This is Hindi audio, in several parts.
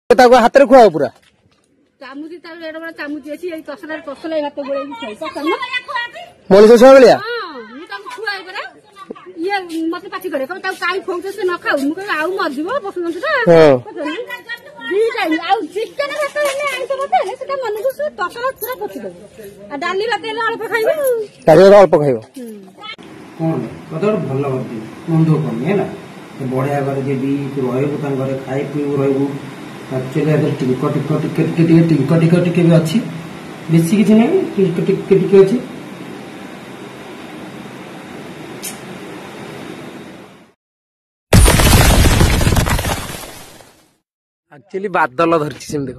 हाथ में खुआ पूरा चामुची चामुची अच्छी तसला तसला हाथ गोड़े मनीष छुआ भाया खुआई परा ये मत पाची करे कई खोज से न खाऊ मुझे आउ मरजी बस चिकेन मन को तसला पूरा पची देव डाली भात अल्प खाइब अल्प खाइब भल मन दुख कमी है बढ़िया घर देवी रही खाई पी रही एक्चुअली टिंक टिके भी अच्छी बेसी किसी ना टिके अच्छी एक्चुअली बादल धरती सेम देख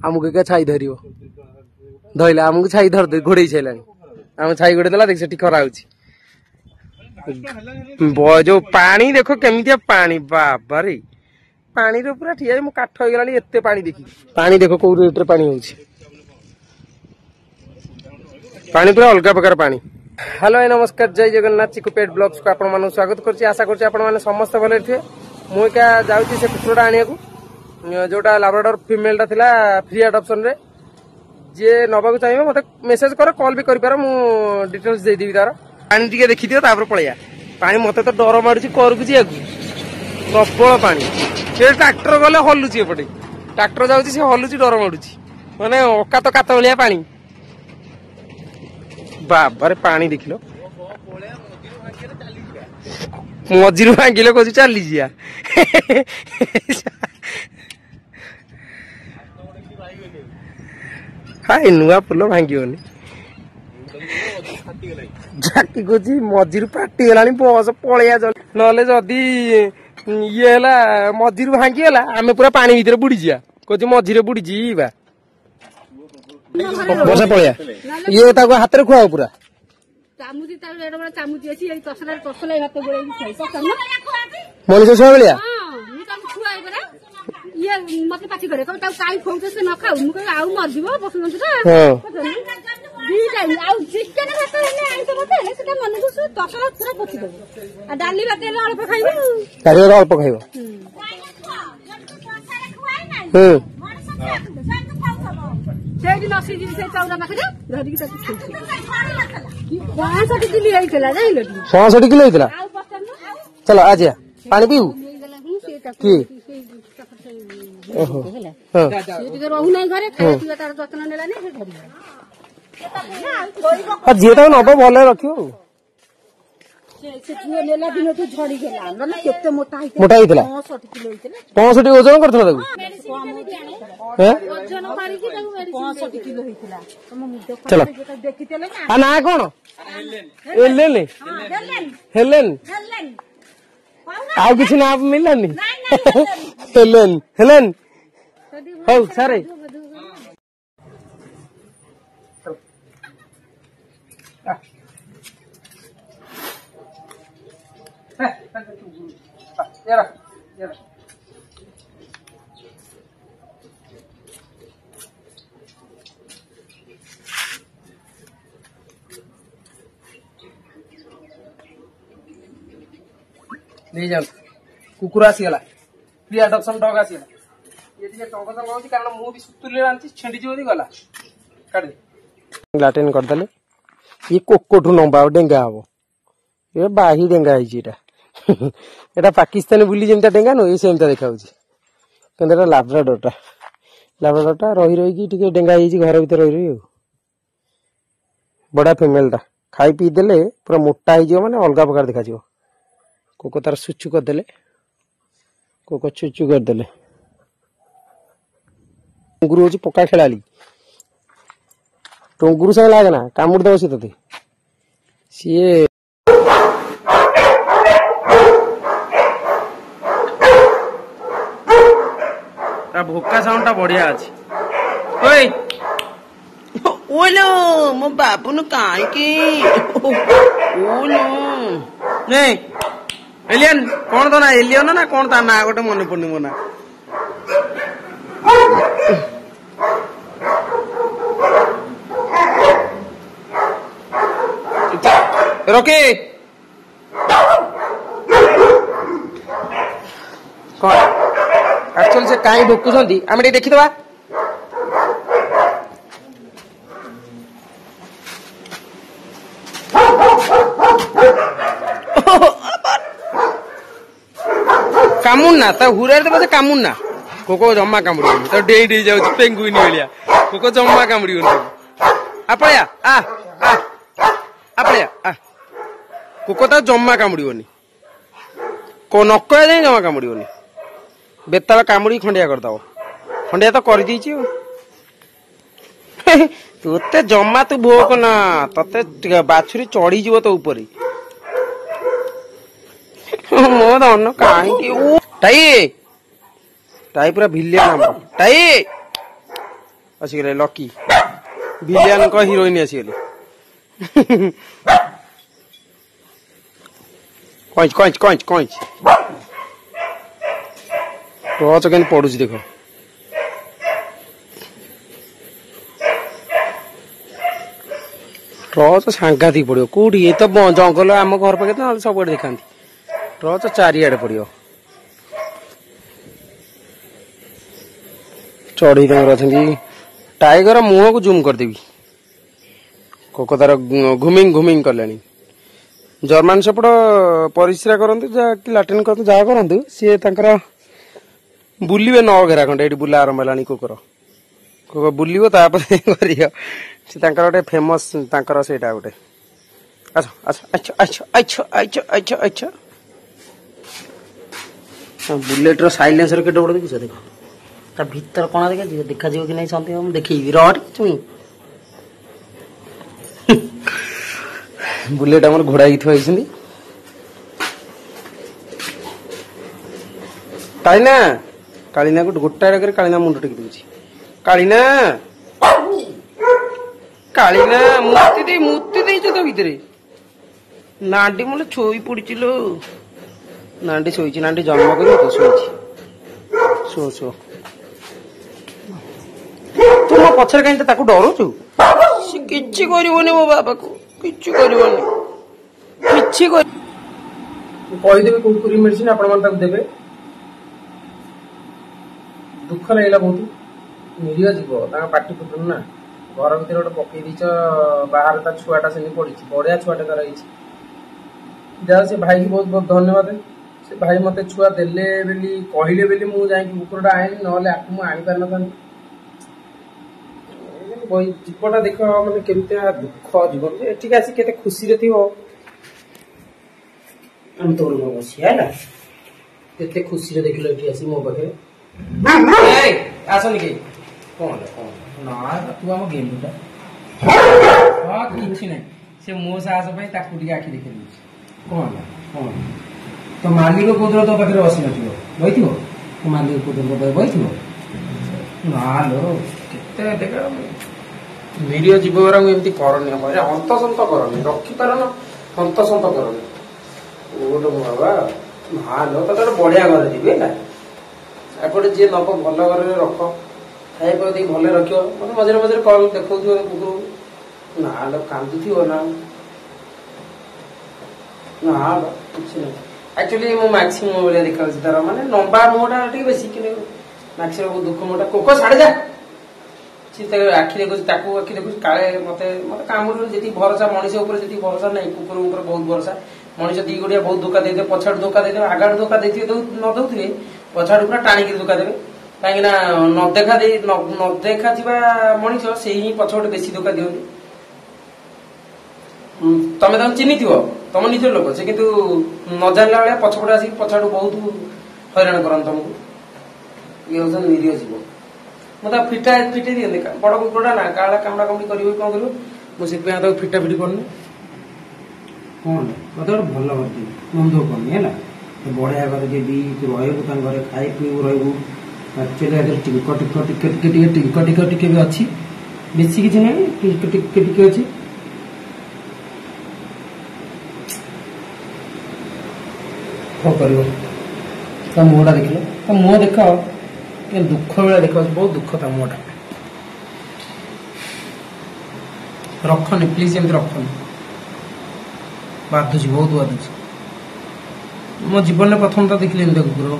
आमको क्या छाई धर धरला आमको छाई धर घोड़े सारा आम छाई घोड़े देला देख से खरा हो जो पानी देखो केमितिया पानी बाबा रे पानी रो पूरा ठिया मु काठ हो गलानी एते पानी देखी पानी देखो को रेट रे पानी होउची पानी पूरा अलग प्रकार पानी। हेलो नमस्कार जय जगन्नाथ चिकू पेट ब्लॉग्स को आपण मानु स्वागत करछि आशा करछि आपण माने समस्त भले थे मु क्या जाउची से कुकुरडा आनिया को जोटा लैब्राडोर फीमेल ता थिला फ्री एडॉप्शन रे जे नबा को चाहिए मते मेसेज करो कॉल भी करि पारो मु डिटेल्स दे देबी तार पानी टिके देखि दियो तापर पळिया पानी मते तो डर मारुची करकु जी आगु प्रबल पानी ये ट्रैक्टर गले हलुची एपटे ट्रैक्टर जाउची से हलुची डर मारुची माने ओका तो कात भलिया पानी बाबा रे पानी देखिलो मझिरु भांगिले कोजु चली जिया हाय नुआ पुल भांगियोनी जाकी कोजी मझिरु पाटी गलानी बस पळिया नले जदी ये है मझिर भांगी है आम पूरा पानी भीतर बुड़ी जा कह मझिरे बुड़ी जीवा बसा पड़िया ये हाथ में खुआ पूरा चामुची चामुची अच्छी तसला तसला हाथ गोड़े मनीष छुआ भाया खुआई परा ये मत पाची करे कई खोज से न खाऊ मुझे आउ मरजी बस चिकेन भात मन को तसला पूरा पची देव डाली भात अल्प खाइब अल्प खाइब किलो चलो आज पानी पीऊ रहूना घरे खाଇବା तार ଯତ୍ନ ନେଲାନି ସେ जी तो नब भले रख मोटा 65 ओजन कर चलो ना कौन हेलेन आउ किसी ना मिलानी हेलेन हौ सारे नहीं जाओ कुकुर आसीगला फ्री एडॉप्शन डॉग आसीगला ये टिके टंग टंग होची कारण मु भी सुतुले आंची छेंडी जोदी गला काट दे लाटेन कर दले ये कोकोठु नंबा डेंगा हबो ये बाही डेंगा हिची एटा एटा पाकिस्तान बुली जेमता डेंगा नो ये सेमता देखाउची कंदे एटा लाब्राडोरटा रही रही की टिके डेंगा हिची घर भीतर रही रही बड़ा फीमेल ता खाई पी देले पूरा मोटा हिजो माने अलगा प्रकार देखा जिवो कोको तार सुचु कर देले कोको चुचु कर देले टोंगुरु होची पक्का खेलाली टोंगुरु से लागे ना कामुड़ दो सी तते सीए ता भोका साउंड बढ़िया अछि ओए ओलो मो बाबू न काई के ओलो नहीं एलियन कौन तो ना एलियन ना कौन ता ना गोटे मन पड़नी मोना रोके कौन एक्चुअली से कहीं भोकुंट आम देखीदबा कामुना तो हुरार दे बजे कामुना कोको जम्मा कामुड़ी तो डेई डेई जाउछ पेंगुइन भलिया कोको जम्मा कामुड़ी आपळया आपळया कोको तो जम्मा कामुड़ीबनी को नक जाए जमा कामुड़ीबनी बेताल कामुड़ी खंडिया करदब खंडिया तो कर दीची तोते जम्मा तू भोक ना तते बाछुरी चढ़ी जीव तो ऊपर मो धन कहीं टाई टाई पूरा भिलियन टाई आसीगले लकी भिलियन को हिरोइन आसीगले कौच कौच कौच कौच टॉर्च के पड़ू देख टॉर्च सांघातिक पड़ो कौटी ये तो जंगल आम घर पाखे तो सब देखा टॉर्च चारिआडे पड़ो चढ़ई तंग टाइगर मुह को जूम करदेवी कोको तार घुमिंग घुमिंग कले जर्मान सेपट परिश्रा करते लाट्रिन करते जहाँ करते सी बुलिबे 9 घेरा खंडे ये बुला आरंभ है कुकुर कुकुर बुलिबो तापर गोटे फेमस सेटा गोटे अच्छा अच्छा अच्छा अच्छा अच्छा अच्छा अच्छा बुलेट रो साइलेंसर केटे बड़ देखिस देख ता भीतर कोना देखा कि नहीं सन्देह हम देखी रट तुम बुलेट आम घोड़ा थी कालीना कालीना गोटाए कालीना मुंड टेक दूसरी कालीना कालीना मुति दे तो भितर नाडी मुझे छोई पड़ी लो नाडी शोची नाडी जन्म कर तो शोची शो शो तू मो पछर कहीं डरुचु कि मो बाबा को किसी करदेवी कुरकुरी मेडिसिन आपण देवे दुख लगे बहुत निरीह जीव पाटी फुटन ना घर भर गोटे पकई दीच बाहर ता छुआटा से पड़ी बढ़िया छुआटे तार जहाँ से भाई की बहुत बहुत धन्यवाद से भाई मत छुआ देले बेली कहले बेली मु जाई कुकुरटा आईनी नहले आकु मु आनी पार न जीवटा देख मैंने केमती दुख जीवन एटिक आसी केते खुशी रे थियो हम तो बसी है ना केते खुशी रे देखिलो एटी आसी मो पाखे ए आसनी के कौन ना तू हम गेम बेटा हां किछि नै से मो साहस पई ताकू टी आखि देखि दी कौन तो मालिक कोदर तो पाखे बसी नथियो बैठियो तो मालिक कोदर तो बैठियो ना लो केते देखा निरीह जीव गुरा एमती करनी हंतसंत करनी रखिपार न हंतसंत करनी गोटे बाबा हाँ लो तो बढ़िया घर जी है एपटे जी नब भल घर रख खाଇବା देख भले रख मतलब मझे मझे कल देखो कुकुर ना लो कांदुथो ना ना कि एक्चुअली मो मैक्सी मो भाई देखा तार माने लंबा मुहटा बेसी कि मैक्सी बहुत दुख मुहटा कोको छाड़ जा आखि देखुच आखि देखुच काले मत मत कामुड़ जी भरोसा मनीष जी भरोसा नहीं कुकुर उपर बहुत भरोसा मनीष दी गोड़िया बहुत धोखा दे पछाड़ धोखा दे आगाड़ धोखा दे न दौथे पछाड़ पूरा टाणिक धोखा देवे कहीं न देखा मनीष से ही पछपटे बेसी धोखा दिखती तमें तुम चिन्ह थो तुम निज लोक से कितु न जानला भाया पछपटे आसिक पछाड़ बहुत हैरान कर तुमको ये हूँ निरीह जीव मुझे फिटा फिटे दिखते बड़ कुकुरटा ना काला कामड़ा कामड़ी कर कौन कर मुझे फिटा फिटी करनी कौन मत गोटे भल करती मन दुख करनी है बढ़िया घर देवी तू रही घरे खाई पीबू रही एक्चुअली टिंक टिक टिके टिके टिंक टिक टिके भी अच्छी बेसी किसी ना टिंक टिके टिके अच्छी कौन कर मुहटा देखिए तो मुह देख दुख बेला देख बहुत दुख था मुहटा रखनी प्लीज एमती रखनी बाधुची बहुत बाधुची मो जीवन में प्रथम तो देखिए कुकुर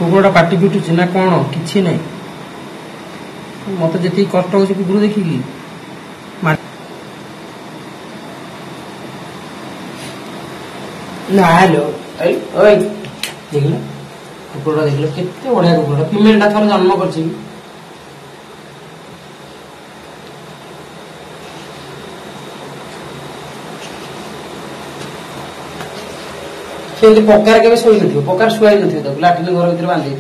कुकुरटा पाटी पिटुची ना कौन किछि नहीं मत जी कष्ट हो कुकुर देखिकी ना हेलो देख कुकुरटा देख केते बढ़िया कुकुरटा फीमेलटा थोड़ा जन्म कर पकार के शोई न पकार शुआई न लाट्रिन घर भर बांधे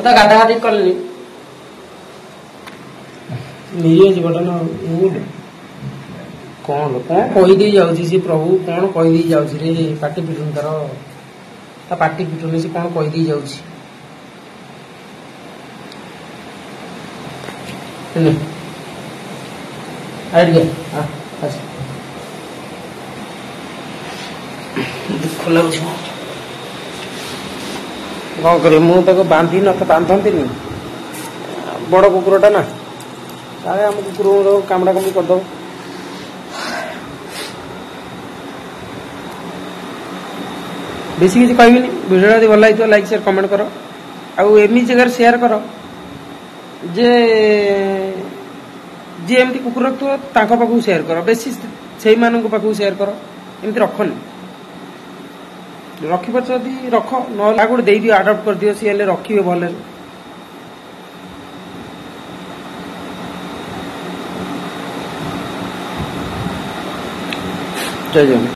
गाधा गाधी कल निरीह जीवटा ना कौन कौन कहीदे जाऊँ सी प्रभु कौन कहीदे जाऊँ रे पाटी पिटुन तार पाटी पिटुन से कौन कहीदे जाऊँ दुख लगुच कौन कर बांधी न बांधती बड़ कुकुरटा ना आम कुकुर कामड़ा कमी करदे बेसी किसी कहबी वीडियो यदि भल लगे लाइक शेयर कमेंट कर आमी जगह शेयर कर जे जी एमती कुकुर रखुव पाखक शेयर कर बेसी से पाखक शेयर कर एमती रखनी रखी पार्छ रख ना गोटे दे दियो आडप्ट कर दियो सी रखिए भल जय जगन्नाथ।